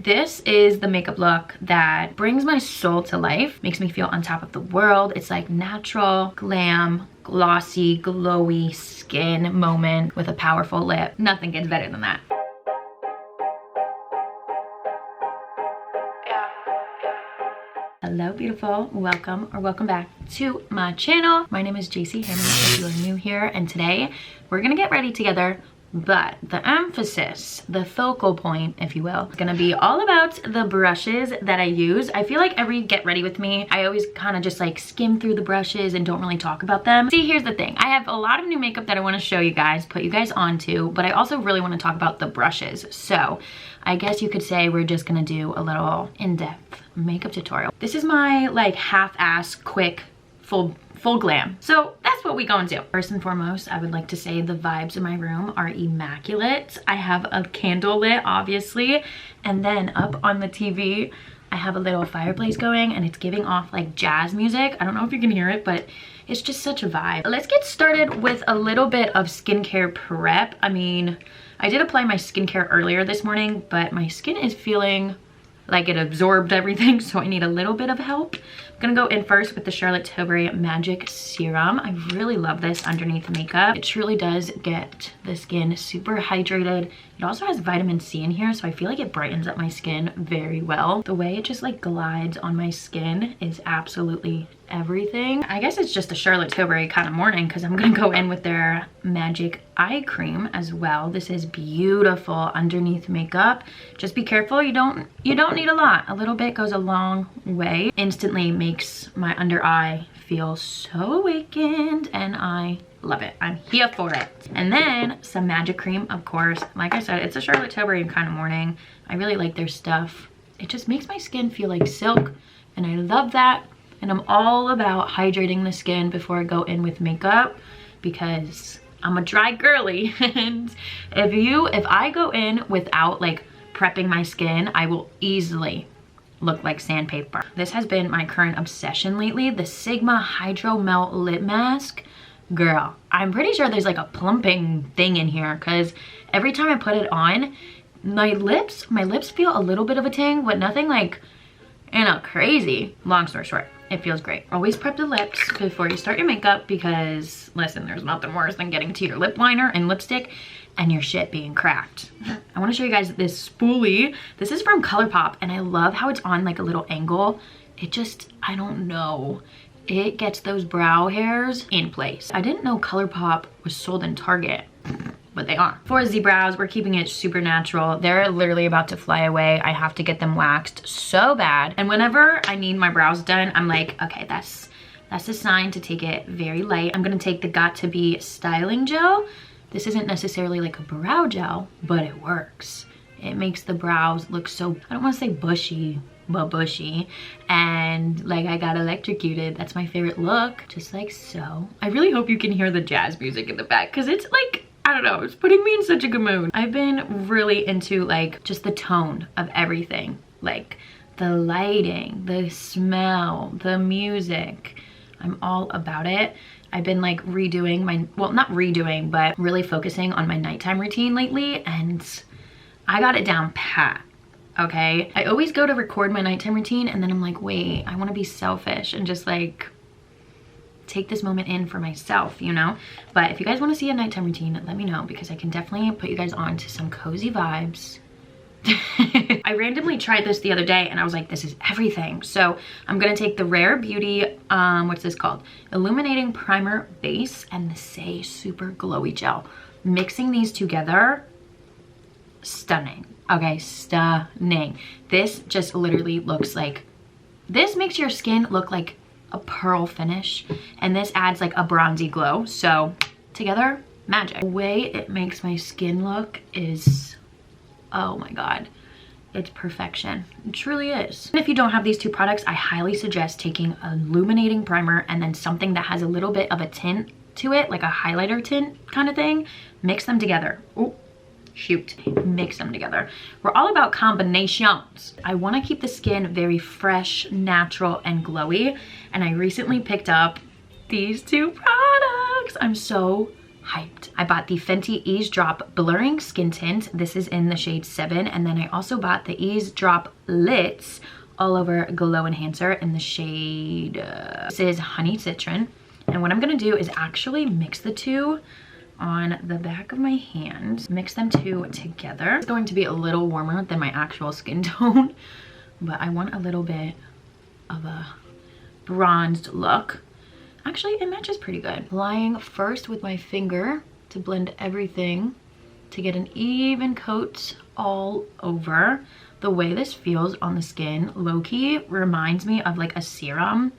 This is the makeup look that brings my soul to life, makes me feel on top of the world. It's like natural, glam, glossy, glowy skin moment with a powerful lip. Nothing gets better than that. Hello beautiful, welcome or welcome back to my channel. My name is JC Hammond if you are new here, and today we're gonna get ready together, but the emphasis, the focal point if you will, is gonna be all about the brushes that I use. I feel like every get ready with me, I always kind of just like skim through the brushes and don't really talk about them. See, here's the thing, I have a lot of new makeup that I want to show you guys, put you guys onto, but I also really want to talk about the brushes. So I guess you could say we're just gonna do a little in-depth makeup tutorial. This is my like half-ass quick full glam. So that's what we gonna do. First and foremost, I would like to say the vibes in my room are immaculate. I have a candle lit, obviously, and then up on the TV, I have a little fireplace going and it's giving off like jazz music. I don't know if you can hear it, but it's just such a vibe. Let's get started with a little bit of skincare prep. I mean, I did apply my skincare earlier this morning, but my skin is feeling like it absorbed everything, so I need a little bit of help. I'm gonna go in first with the Charlotte Tilbury Magic Serum. I really love this underneath makeup. It truly does get the skin super hydrated. It also has vitamin C in here, so I feel like it brightens up my skin very well. The way it just like glides on my skin is absolutely everything. I guess it's just a Charlotte Tilbury kind of morning because I'm gonna go in with their Magic Eye Cream as well. This is beautiful underneath makeup. Just be careful, you don't need a lot. A little bit goes a long way. Instantly makes my under eye feel so awakened and I love it. I'm here for it. And then some magic cream, of course. Like I said, it's a Charlotte Tilbury kind of morning. I really like their stuff. It just makes my skin feel like silk and I love that. And I'm all about hydrating the skin before I go in with makeup because I'm a dry girly. And if I go in without like prepping my skin, I will easily look like sandpaper. This has been my current obsession lately, the Sigma Hydro Melt Lip Mask. Girl, I'm pretty sure there's like a plumping thing in here because every time I put it on, my lips feel a little bit of a ting, but nothing like, you know, crazy. Long story short, it feels great. Always prep the lips before you start your makeup because, listen, there's nothing worse than getting to your lip liner and lipstick and your shit being cracked. I want to show you guys this spoolie. This is from ColourPop and I love how it's on like a little angle. It just, I don't know. It gets those brow hairs in place. I didn't know ColourPop was sold in Target, but they are. For Z brows, we're keeping it super natural. They're literally about to fly away. I have to get them waxed so bad. And whenever I need my brows done, I'm like, okay, that's a sign to take it very light. I'm gonna take the Got To Be styling gel. This isn't necessarily like a brow gel, but it works. It makes the brows look so, I don't wanna say bushy, but bushy, and like I got electrocuted. That's my favorite look, just like so. I really hope you can hear the jazz music in the back because it's like, I don't know, it's putting me in such a good mood. I've been really into like just the tone of everything, like the lighting, the smell, the music. I'm all about it. I've been like redoing my, well, not redoing, but really focusing on my nighttime routine lately, and I got it down pat. Okay, I always go to record my nighttime routine and then I'm like, wait, I want to be selfish and just like take this moment in for myself, you know? But if you guys want to see a nighttime routine, let me know because I can definitely put you guys on to some cozy vibes. I randomly tried this the other day and I was like, this is everything. So I'm gonna take the Rare Beauty, what's this called? Illuminating Primer Base and the Say Super Glowy Gel. Mixing these together, stunning. Okay, stunning. This just literally looks like, this makes your skin look like a pearl finish and this adds like a bronzy glow. So together, magic. The way it makes my skin look is, oh my God, it's perfection. It truly is. And if you don't have these two products, I highly suggest taking an illuminating primer and then something that has a little bit of a tint to it, like a highlighter tint kind of thing. Mix them together. Oh, shoot, mix them together. We're all about combinations. I want to keep the skin very fresh, natural, and glowy. And I recently picked up these two products. I'm so hyped. I bought the Fenty Ease Drop Blurring Skin Tint. This is in the shade 7. And then I also bought the Ease Drop Lits All Over Glow Enhancer in the shade, this is Honey Citron. And what I'm gonna do is actually mix the two on the back of my hand. Mix them two together. It's going to be a little warmer than my actual skin tone, but I want a little bit of a bronzed look. Actually, it matches pretty good. Applying first with my finger to blend everything to get an even coat all over. The way this feels on the skin, low-key, reminds me of like a serum,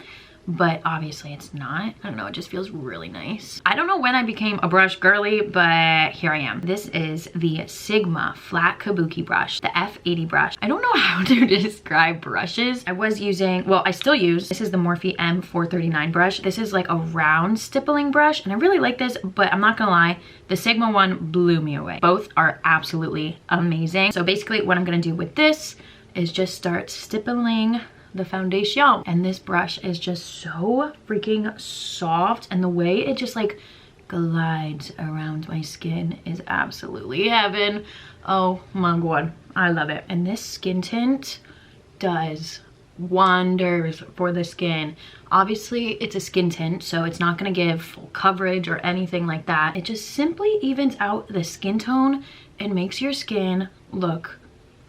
but obviously it's not. I don't know, it just feels really nice. I don't know when I became a brush girly, but here I am. This is the Sigma Flat Kabuki brush, the F80 brush. I don't know how to describe brushes. I was using, well, I still use, this is the Morphe M439 brush. This is like a round stippling brush, and I really like this, but I'm not gonna lie, the Sigma one blew me away. Both are absolutely amazing. So basically what I'm gonna do with this is just start stippling the foundation, and this brush is just so freaking soft, and the way it just like glides around my skin is absolutely heaven. Oh my god, I love it. And this skin tint does wonders for the skin. Obviously it's a skin tint, so it's not going to give full coverage or anything like that. It just simply evens out the skin tone and makes your skin look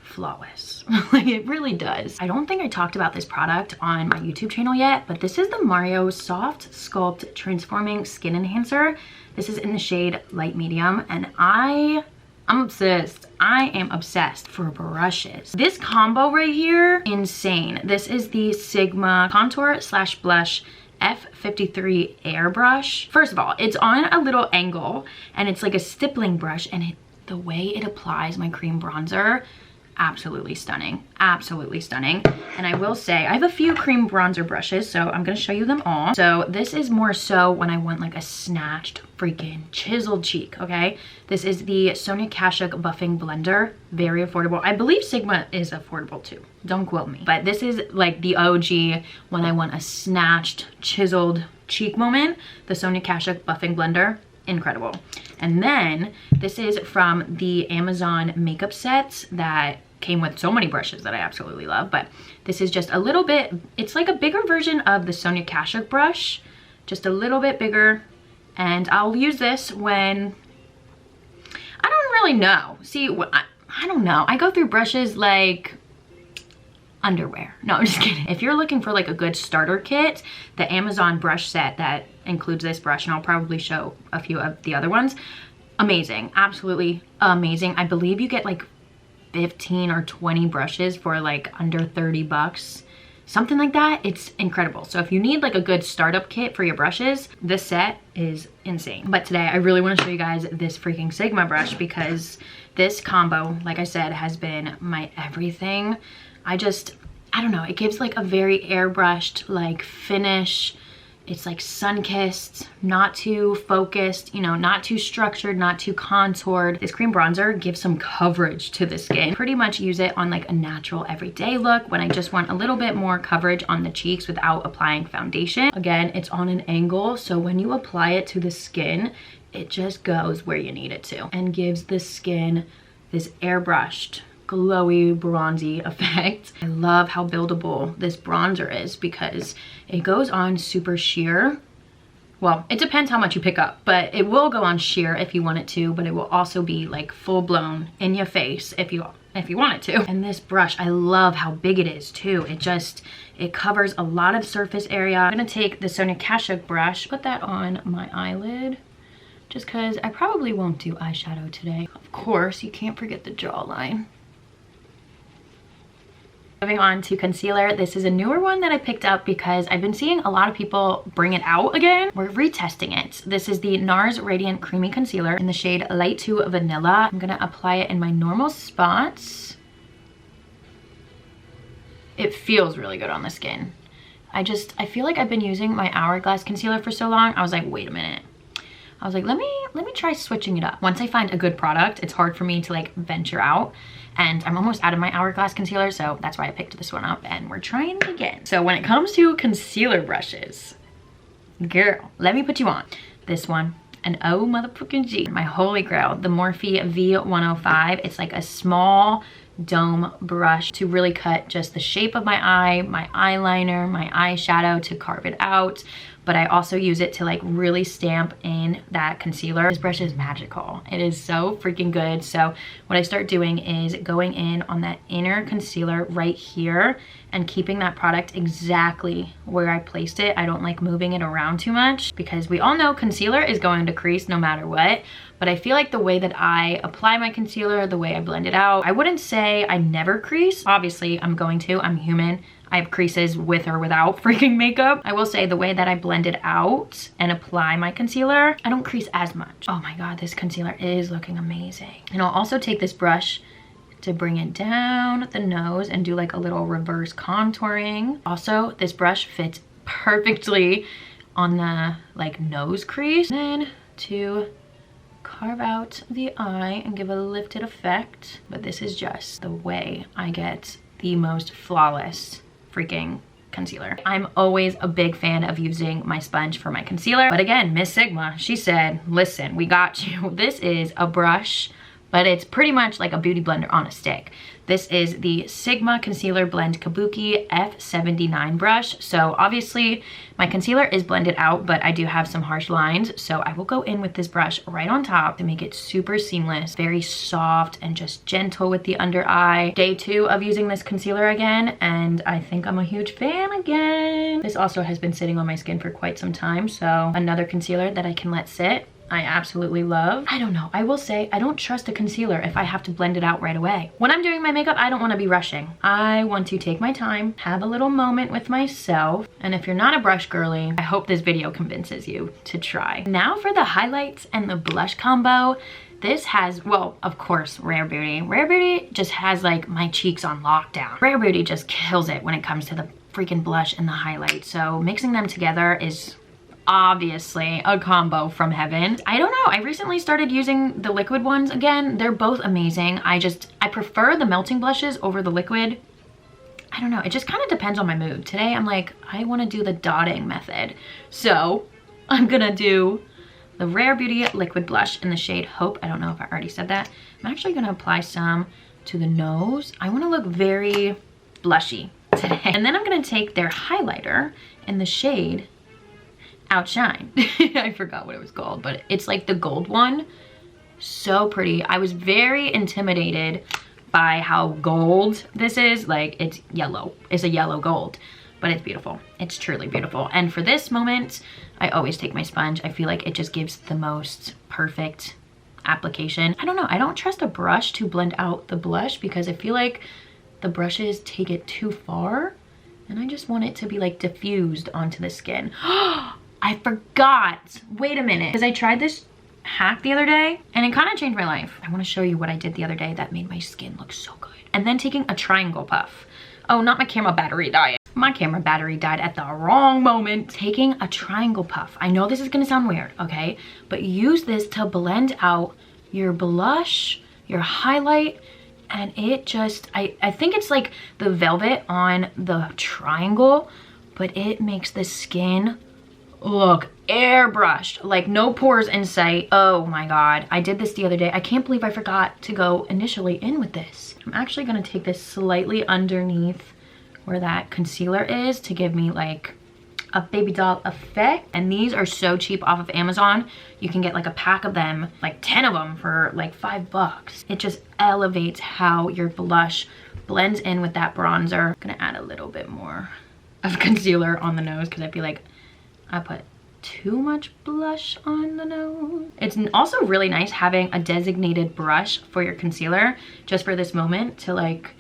flawless. Like, it really does. I don't think I talked about this product on my YouTube channel yet, but this is the Mario Soft Sculpt Transforming Skin Enhancer. This is in the shade light medium, and I'm obsessed. I am obsessed for brushes. This combo right here, insane. This is the Sigma Contour Slash Blush F53 airbrush. First of all, it's on a little angle, and it's like a stippling brush, and the way it applies my cream bronzer, absolutely stunning, absolutely stunning. And I will say I have a few cream bronzer brushes, so I'm gonna show you them all. So this is more so when I want like a snatched freaking chiseled cheek. Okay, this is the Sonia Kashuk buffing blender, very affordable. I believe Sigma is affordable too, don't quote me, but this is like the OG when I want a snatched chiseled cheek moment. The Sonia Kashuk buffing blender, incredible. And then this is from the Amazon makeup sets that came with so many brushes that I absolutely love, but this is just a little bit, it's like a bigger version of the Sonia Kashuk brush, just a little bit bigger. And I'll use this when, I don't really know. See, I don't know. I go through brushes like underwear. No, I'm just kidding. If you're looking for like a good starter kit, the Amazon brush set that includes this brush, and I'll probably show a few of the other ones, amazing, absolutely amazing. I believe you get like 15 or 20 brushes for like under 30 bucks, something like that. It's incredible. So if you need like a good startup kit for your brushes, this set is insane. But today I really want to show you guys this freaking Sigma brush, because this combo, like I said, has been my everything. I don't know, it gives like a very airbrushed like finish. It's like sun-kissed, not too focused, you know, not too structured, not too contoured. This cream bronzer gives some coverage to the skin. Pretty much use it on like a natural everyday look when I just want a little bit more coverage on the cheeks without applying foundation. Again, it's on an angle, so when you apply it to the skin, it just goes where you need it to and gives the skin this airbrushed, glowy, bronzy effect. I love how buildable this bronzer is because it goes on super sheer. Well, it depends how much you pick up, but it will go on sheer if you want it to, but it will also be like full blown in your face if you want it to. And this brush, I love how big it is too. It covers a lot of surface area. I'm gonna take the Sonia Kashuk brush, put that on my eyelid, just cause I probably won't do eyeshadow today. Of course, you can't forget the jawline. Moving on to concealer. This is a newer one that I picked up because I've been seeing a lot of people bring it out again. We're retesting it. This is the NARS Radiant Creamy Concealer in the shade Light to Vanilla. I'm gonna apply it in my normal spots. It feels really good on the skin. I feel like I've been using my Hourglass concealer for so long. I was like, wait a minute. I was like, let me try switching it up. Once I find a good product, it's hard for me to like venture out, and I'm almost out of my Hourglass concealer, so that's why I picked this one up and we're trying it again. So when it comes to concealer brushes, girl, let me put you on. This one, an O motherfucking G. My holy grail, the Morphe V105. It's like a small dome brush to really cut just the shape of my eye, my eyeliner, my eyeshadow, to carve it out. But I also use it to like really stamp in that concealer. This brush is magical. It is so freaking good. So what I start doing is going in on that inner concealer right here and keeping that product exactly where I placed it. I don't like moving it around too much because we all know concealer is going to crease no matter what. But I feel like the way that I apply my concealer, the way I blend it out, I wouldn't say I never crease. Obviously, I'm going to. I'm human. I have creases with or without freaking makeup. I will say the way that I blend it out and apply my concealer, I don't crease as much. Oh my God, this concealer is looking amazing. And I'll also take this brush to bring it down the nose and do like a little reverse contouring. Also, this brush fits perfectly on the like nose crease. Then to carve out the eye and give a lifted effect. But this is just the way I get the most flawless freaking concealer. I'm always a big fan of using my sponge for my concealer. But again, Miss Sigma, she said, listen, we got you. This is a brush, but it's pretty much like a beauty blender on a stick. This is the Sigma Concealer Blend Kabuki F79 brush. So obviously my concealer is blended out, but I do have some harsh lines. So I will go in with this brush right on top to make it super seamless, very soft and just gentle with the under eye. Day 2 of using this concealer again, and I think I'm a huge fan again. This also has been sitting on my skin for quite some time. So another concealer that I can let sit. I absolutely love. I don't know, I will say I don't trust a concealer if I have to blend it out right away. When I'm doing my makeup, I don't want to be rushing. I want to take my time, have a little moment with myself. And if you're not a brush girly, I hope this video convinces you to try. Now for the highlights and the blush combo. This has, well, of course, Rare Beauty. Rare Beauty just has like my cheeks on lockdown. Rare Beauty just kills it when it comes to the freaking blush and the highlight. So mixing them together is obviously a combo from heaven. I don't know, I recently started using the liquid ones again. They're both amazing. I prefer the melting blushes over the liquid. I don't know, it just kind of depends on my mood. Today I'm like, I want to do the dotting method. So I'm gonna do the Rare Beauty liquid blush in the shade Hope. I don't know if I already said that. I'm actually gonna apply some to the nose. I want to look very blushy today. And then I'm gonna take their highlighter in the shade Outshine. I forgot what it was called, but it's like the gold one. So pretty. I was very intimidated by how gold this is. Like, it's yellow. It's a yellow gold, but it's beautiful. It's truly beautiful. And for this moment, I always take my sponge. I feel like it just gives the most perfect application. I don't know. I don't trust a brush to blend out the blush because I feel like the brushes take it too far, and I just want it to be like diffused onto the skin. I forgot. Wait a minute. Because I tried this hack the other day and it kind of changed my life. I want to show you what I did the other day that made my skin look so good. And then taking a triangle puff. Oh, not my camera battery died. My camera battery died at the wrong moment. Taking a triangle puff. I know this is going to sound weird, okay? But use this to blend out your blush, your highlight, and it just, I think it's like the velvet on the triangle, but it makes the skin look airbrushed, like no pores in sight. Oh my God, I did this the other day. I can't believe I forgot to go initially in with this. I'm actually gonna take this slightly underneath where that concealer is to give me like a baby doll effect. And these are so cheap off of Amazon. You can get like a pack of them, like 10 of them for like $5. It just elevates how your blush blends in with that bronzer. I'm gonna add a little bit more of concealer on the nose because I feel like I put too much blush on the nose. It's also really nice having a designated brush for your concealer just for this moment to like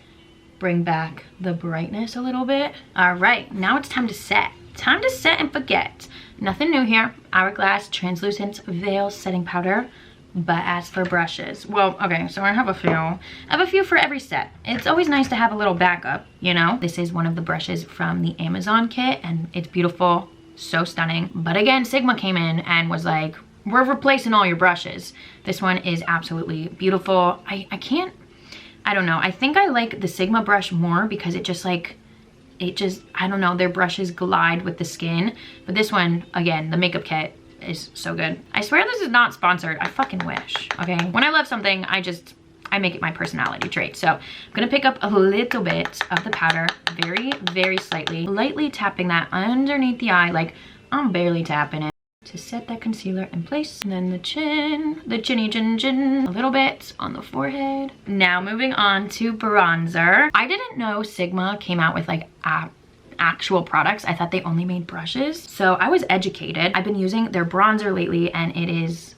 bring back the brightness a little bit. All right, now it's time to set. Time to set and forget. Nothing new here. Hourglass Translucent Veil Setting Powder. But as for brushes, well, okay, so I have a few. I have a few for every set. It's always nice to have a little backup, you know? This is one of the brushes from the Amazon kit and it's beautiful. So stunning. But again, Sigma came in and was like, we're replacing all your brushes. This one is absolutely beautiful. I don't know. I think I like the Sigma brush more because it just like, I don't know, their brushes glide with the skin. But this one, again, the makeup kit, is so good. I swear this is not sponsored. I fucking wish, okay? When I love something, I make it my personality trait. So I'm gonna pick up a little bit of the powder, very, very slightly, lightly tapping that underneath the eye, like I'm barely tapping it, to set that concealer in place. And then the chin, the chinny chin, a little bit on the forehead. Now moving on to bronzer. I didn't know Sigma came out with like actual products. I thought they only made brushes. So I was educated. I've been using their bronzer lately, and it is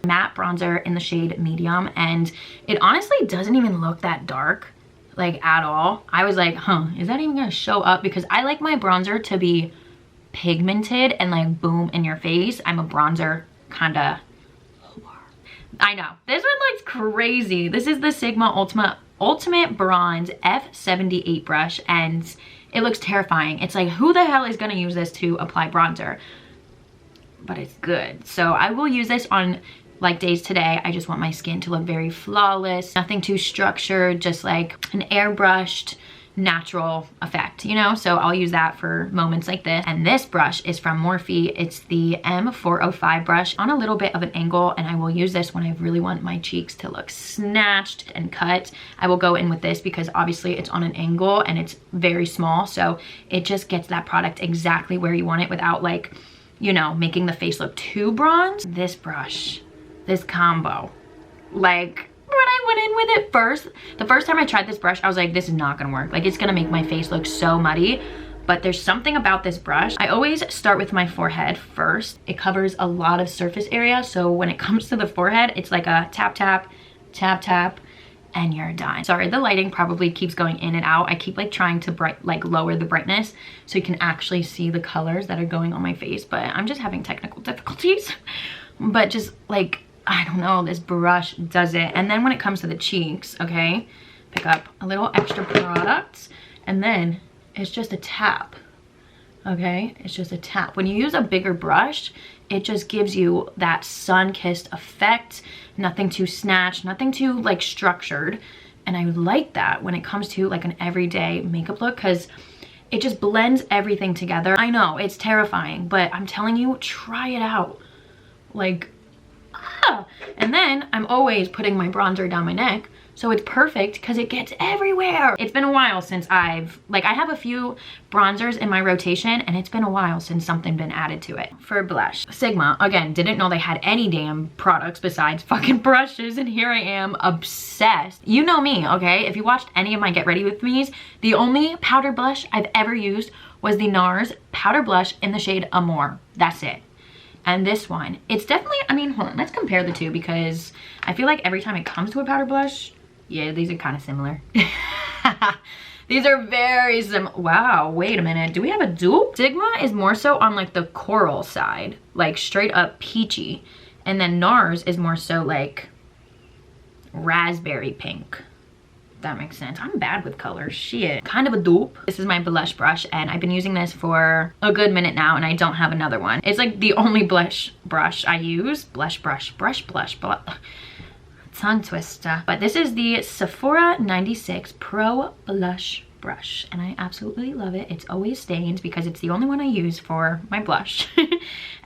matte bronzer in the shade medium, and it honestly doesn't even look that dark, like at all. I was like, huh, is that even gonna show up? Because I like my bronzer to be pigmented and like boom in your face. I'm a bronzer kind of whore. I know this one looks crazy. This is the Sigma Ultimate Bronze F78 brush, and it looks terrifying. It's like, who the hell is gonna use this to apply bronzer? But it's good. So I will use this on like days today. I just want my skin to look very flawless, nothing too structured, just like an airbrushed natural effect, you know? So I'll use that for moments like this. And this brush is from Morphe. It's the M405 brush on a little bit of an angle, and I will use this when I really want my cheeks to look snatched and cut. I will go in with this because obviously it's on an angle and it's very small, so it just gets that product exactly where you want it without, like, you know, making the face look too bronze. This brush, this combo, like, when I went in with it first, the first time I tried this brush, I was like, this is not gonna work. Like, it's gonna make my face look so muddy. But there's something about this brush. I always start with my forehead first. It covers a lot of surface area, so when it comes to the forehead, it's like a tap, tap, tap, tap, and you're done. Sorry, the lighting probably keeps going in and out. I keep like trying to lower the brightness so you can actually see the colors that are going on my face, but I'm just having technical difficulties. But just like, I don't know, this brush does it. And then when it comes to the cheeks, okay, pick up a little extra product, and then it's just a tap, okay? It's just a tap. When you use a bigger brush, it just gives you that sun-kissed effect, nothing too snatched, nothing too like structured. And I like that when it comes to like an everyday makeup look, because it just blends everything together. I know it's terrifying, but I'm telling you, try it out. Like, and then I'm always putting my bronzer down my neck, so it's perfect because it gets everywhere. It's been a while since I have a few bronzers in my rotation, and it's been a while since something been added to it. For blush, Sigma, again, didn't know they had any damn products besides fucking brushes, and here I am obsessed. You know me, okay? If you watched any of my Get Ready With Me's, the only powder blush I've ever used was the NARS powder blush in the shade Amore. That's it. And this one, it's definitely, I mean, hold on, let's compare the two, because I feel like every time it comes to a powder blush, yeah, these are kind of similar. These are very similar. Wow, wait a minute, do we have a dupe? Sigma is more so on like the coral side, like straight up peachy. And then NARS is more so like raspberry pink. That makes sense. I'm bad with colors, shit. Kind of a dupe. This is my blush brush, and I've been using this for a good minute now, and I don't have another one. It's like the only blush brush I use. Blush, tongue twister. But this is the Sephora 96 Pro Blush Brush, and I absolutely love it. It's always stains because it's the only one I use for my blush.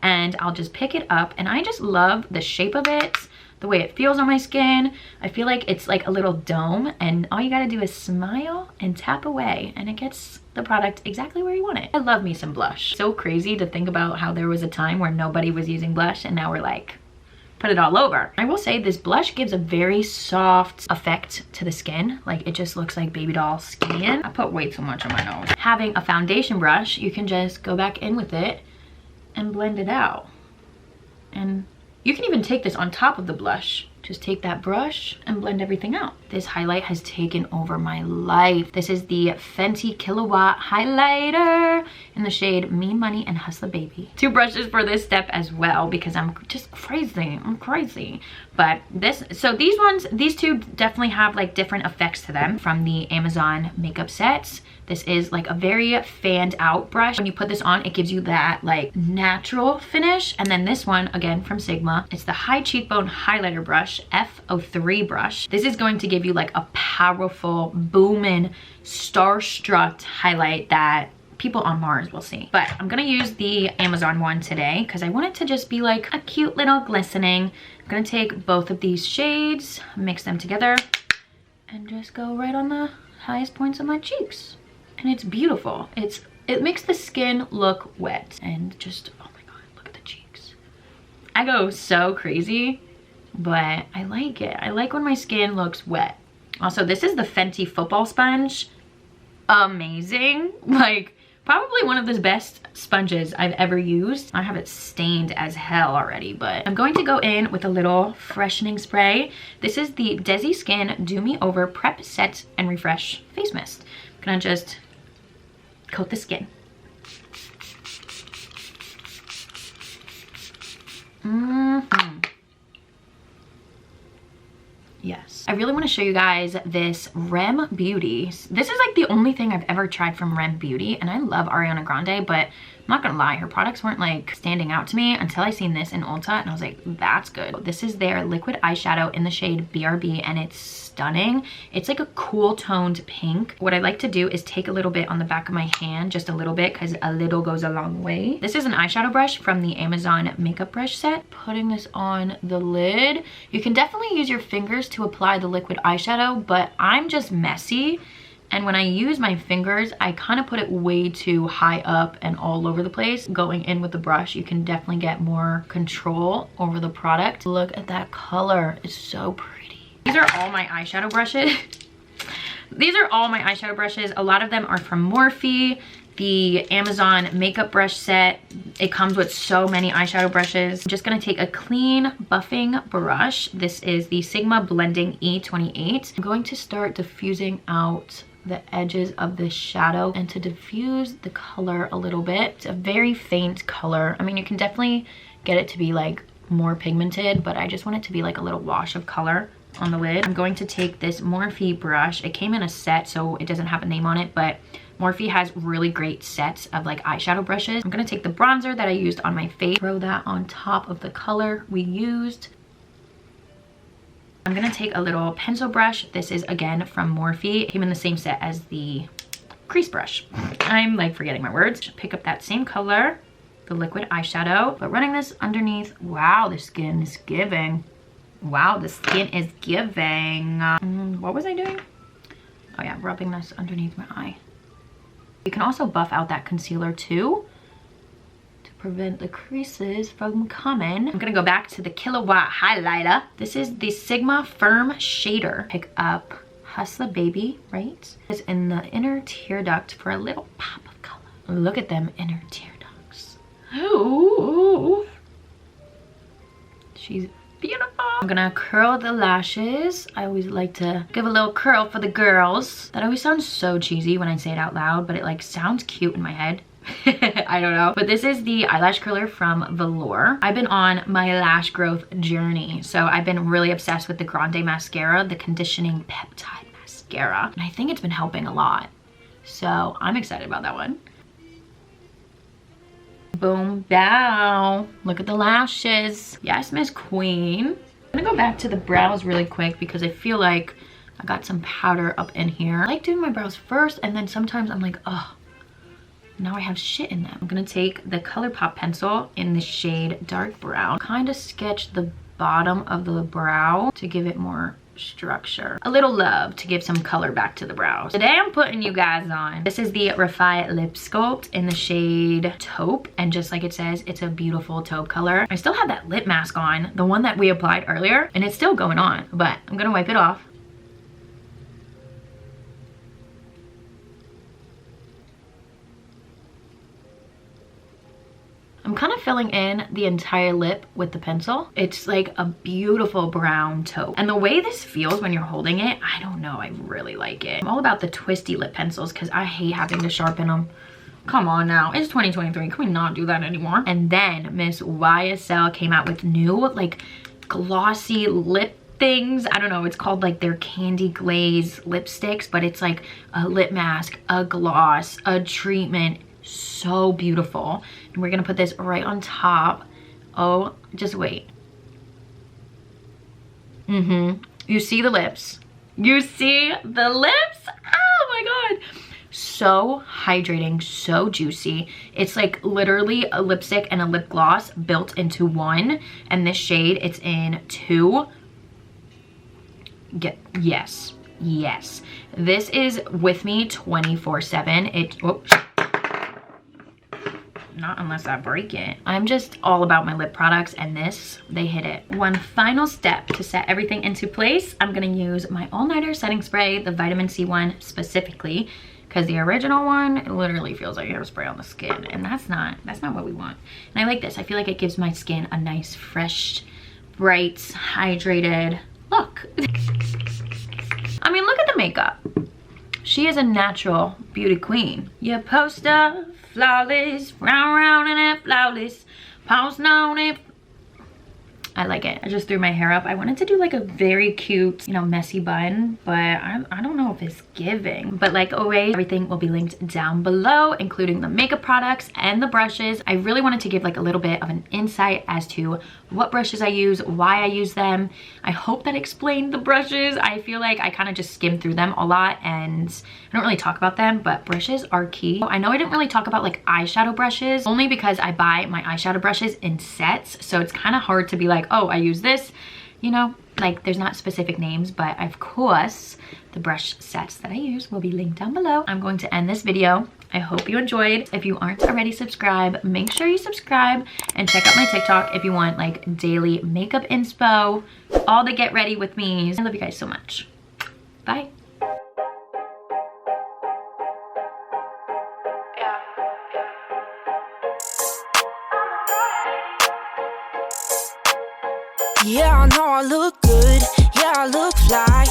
And I'll just pick it up, and I just love the shape of it, the way it feels on my skin. I feel like it's like a little dome, and all you gotta do is smile and tap away, and it gets the product exactly where you want it. I love me some blush. So crazy to think about how there was a time where nobody was using blush, and now we're like, put it all over. I will say this blush gives a very soft effect to the skin. Like, it just looks like baby doll skin. I put way too much on my nose. Having a foundation brush, you can just go back in with it and blend it out. And you can even take this on top of the blush. Just take that brush and blend everything out. This highlight has taken over my life. This is the Fenty Kilowatt highlighter in the shade Mean Money and Hustler Baby. Two brushes for this step as well, because I'm just crazy. I'm crazy. But these two definitely have like different effects to them from the Amazon makeup sets. This is like a very fanned out brush. When you put this on, it gives you that like natural finish. And then this one, again from Sigma, it's the High Cheekbone Highlighter Brush, F03 brush. This is going to give you like a powerful, booming, starstruck highlight that people on Mars will see. But I'm gonna use the Amazon one today because I want it to just be like a cute little glistening. I'm gonna take both of these shades, mix them together, and just go right on the highest points of my cheeks. And it's beautiful. It makes the skin look wet and just, oh my God, look at the cheeks. I go so crazy, but I like it. I like when my skin looks wet. Also, this is the Fenty football sponge. Amazing. Like, probably one of the best sponges I've ever used. I have it stained as hell already, but I'm going to go in with a little freshening spray. This is the Desi Skin Do Me Over Prep Set and Refresh Face Mist. I'm gonna just coat the skin. Yes. I really want to show you guys this Rem Beauty. This is like the only thing I've ever tried from Rem Beauty, and I love Ariana Grande, but I'm not gonna lie, her products weren't like standing out to me until I seen this in Ulta, and I was like, that's good. This is their liquid eyeshadow in the shade BRB, and it's stunning. It's like a cool toned pink. What I like to do is take a little bit on the back of my hand, just a little bit, because a little goes a long way. This is an eyeshadow brush from the Amazon makeup brush set. Putting this on the lid. You can definitely use your fingers to apply the liquid eyeshadow, but I'm just messy. And when I use my fingers, I kind of put it way too high up and all over the place. Going in with the brush, you can definitely get more control over the product. Look at that color. It's so pretty. These are all my eyeshadow brushes. These are all my eyeshadow brushes. A lot of them are from Morphe. The Amazon makeup brush set. It comes with so many eyeshadow brushes. I'm just gonna take a clean buffing brush. This is the Sigma Blending E28. I'm going to start diffusing out the edges of this shadow and to diffuse the color a little bit. It's a very faint color. I mean, you can definitely get it to be like more pigmented, but I just want it to be like a little wash of color on the lid. I'm going to take this Morphe brush. It came in a set, so it doesn't have a name on it, but Morphe has really great sets of like eyeshadow brushes. I'm gonna take the bronzer that I used on my face, throw that on top of the color we used. I'm gonna take a little pencil brush. This is again from Morphe. It came in the same set as the crease brush. I'm like forgetting my words. Pick up that same color, the liquid eyeshadow, but running this underneath. Wow, the skin is giving. Wow, the skin is giving. What was I doing? Oh yeah, rubbing this underneath my eye. You can also buff out that concealer too to prevent the creases from coming. I'm gonna go back to the Kilowatt highlighter. This is the Sigma Firm Shader. Pick up Hustler Baby, right? It's in the inner tear duct for a little pop of color. Look at them inner tear ducts. Ooh. She's beautiful. I'm gonna curl the lashes. I always like to give a little curl for the girls. That always sounds so cheesy when I say it out loud, but it like sounds cute in my head. I don't know. But this is the eyelash curler from Velour. I've been on my lash growth journey. So I've been really obsessed with the Grande mascara, the conditioning peptide mascara. And I think it's been helping a lot. So I'm excited about that one. Boom, bow. Look at the lashes. Yes, Miss Queen. I'm gonna go back to the brows really quick because I feel like I got some powder up in here. I like doing my brows first, and then sometimes I'm like, oh, now I have shit in them. I'm gonna take the ColourPop pencil in the shade dark brown, kind of sketch the bottom of the brow to give it more structure. A little love to give some color back to the brows. Today I'm putting you guys on. This is the Refi Lip Sculpt in the shade Taupe, and just like it says, it's a beautiful taupe color. I still have that lip mask on, the one that we applied earlier, and it's still going on, but I'm gonna wipe it off. I'm kind of filling in the entire lip with the pencil. It's like a beautiful brown taupe. And the way this feels when you're holding it, I don't know, I really like it. I'm all about the twisty lip pencils because I hate having to sharpen them. Come on now, it's 2023, can we not do that anymore? And then Miss YSL came out with new like glossy lip things. I don't know, it's called like their candy glaze lipsticks, but it's like a lip mask, a gloss, a treatment. So beautiful. And we're gonna put this right on top. Oh, just wait. You see the lips. You see the lips? Oh my god. So hydrating, so juicy. It's like literally a lipstick and a lip gloss built into one. And this shade, it's in 2. Yes. This is with me 24/7. Not unless I break it. I'm just all about my lip products, and this, they hit it. One final step to set everything into place. I'm gonna use my all-nighter setting spray, the vitamin C one specifically, because the original one, it literally feels like hairspray on the skin, and that's not what we want. And I like this. I feel like it gives my skin a nice, fresh, bright, hydrated look. I mean, look at the makeup. She is a natural beauty queen. Your poster, flawless, round and it flawless, posting on it. I like it. I just threw my hair up. I wanted to do like a very cute, you know, messy bun, but I don't know if it's giving. But like always, everything will be linked down below, including the makeup products and the brushes. I really wanted to give like a little bit of an insight as to what brushes I use, why I use them. I hope that explained the brushes. I feel like I kind of just skimmed through them a lot and I don't really talk about them, but brushes are key. I know I didn't really talk about like eyeshadow brushes, only because I buy my eyeshadow brushes in sets. So it's kind of hard to be like, oh, I use this, you know, like there's not specific names, but of course the brush sets that I use will be linked down below. I'm going to end this video. I hope you enjoyed. If you aren't already subscribed, make sure you subscribe and check out my TikTok if you want like daily makeup inspo, all the get ready with me. I love you guys so much. Bye. Yeah, I know I look good, yeah, I look fly.